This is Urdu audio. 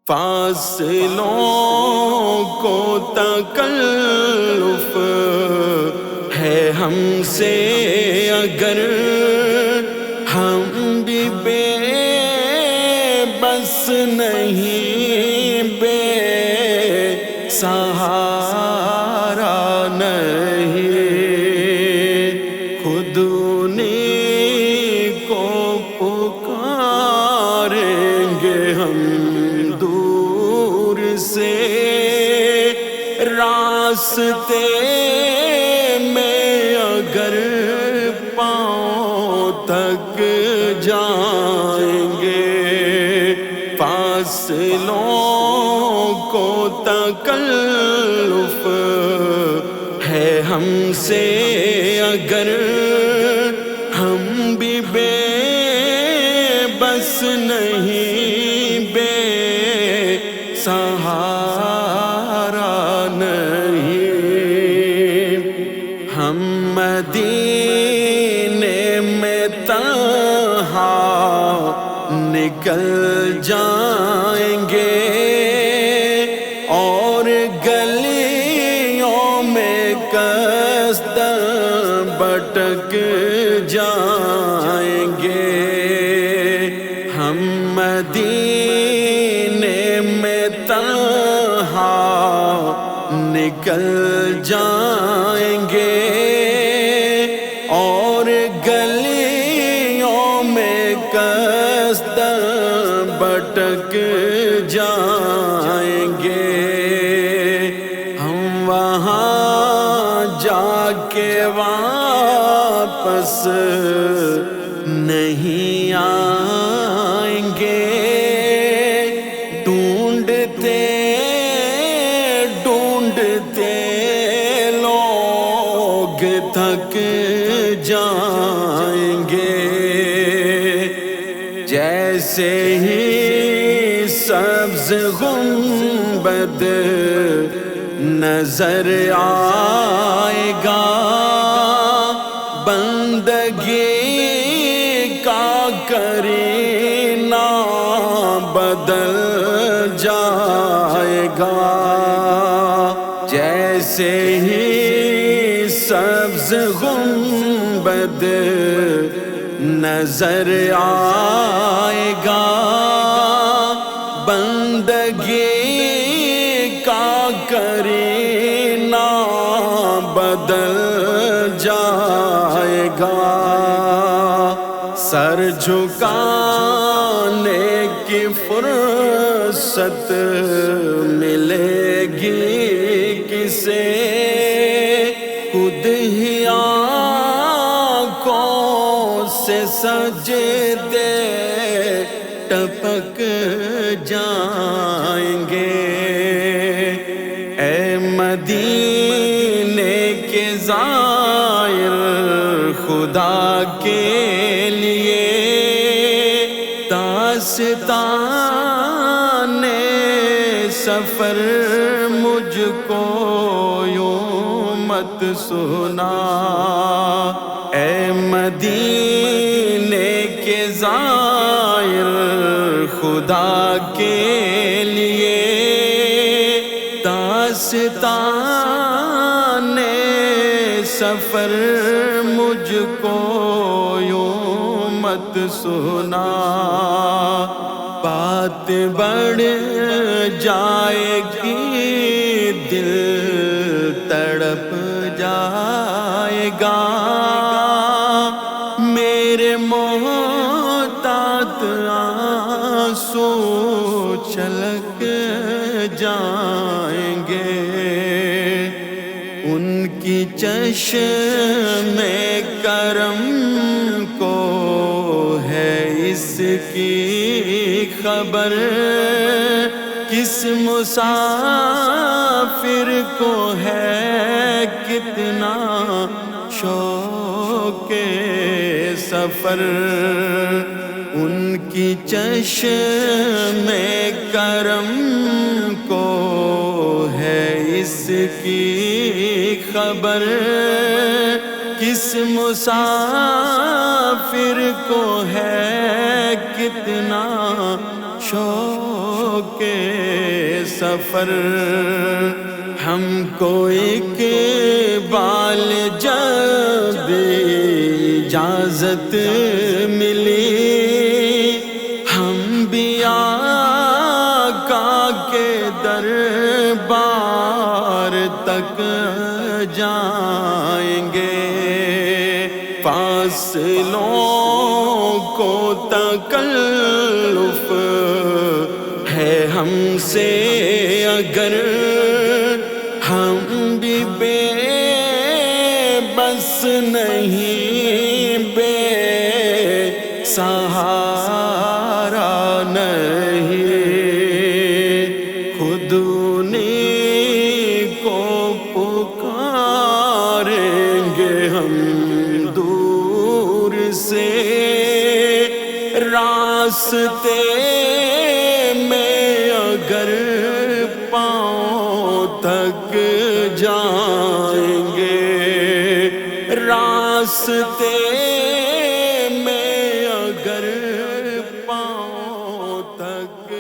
فاصلوں کو تکلف ہے ہم سے، اگر ہم بھی بے بس نہیں، بے سہارا نہیں، خود انہیں کو پکاریں گے ہم دور سے، راستے میں اگر پاؤں تک جائیں گے، فاصلوں کو تکلف ہے ہم سے، اگر ہم بھی بے بس نہیں، بے سہارا نہیں، ہم مدینے میں تنہا نکل جائیں گے، اور گلیوں میں قصداً بھٹک جائیں گے، ہم مدینے میں تنہا نکل جائیں گے، اور گلیوں میں قصداً بھٹک جائیں گے، ہم وہاں جا کے واپس نہیں آئیں گے، ڈھونڈتے ڈھونڈتے لوگ تھک جائیں گے، جیسے ہی سبز گنبد نظر آئے گا، بندگی کا کرینہ بدل جائے گا، جیسے ہی سبز گنبد نظر آئے گا، بندگی کا کرینہ بدل جائے گا، سر جھکانے کی فرصت ملے گی کسے، خود ہی آنکھوں سے سجدے ٹپک جائیں گے، اے مدینے کے زائر، خدا کے لیے داستان سفر مجھ کو یوں مت سنا، اے مدینے کے زائر، خدا کے لیے داستان سفر مجھ کو یوں مت سنا، بات بڑھ جائے گی، دل تڑپ جائے گا، میرے محتاط آنسو چھلک جائیں گے، ان کی چشم کرم کو ہے اس کی خبر، کس مسافر کو ہے کتنا شوق سفر، ان کی چشم کرم کو ہے اس کی خبر، کس مسافر کو ہے کتنا شوق کے سفر ہم کو اقبال جب اجازت ملی ہم بھی آقا کے دربار تک جائیں گے فاصلوں کو تکلف ہے ہم سے اگر ہم بھی بے بس نہیں بے سہارا نہیں خود انہیں کو پکاریں گے ہم دور سے راستے میں اگر پاؤں تک جائیں گے راستے میں اگر پاؤں تک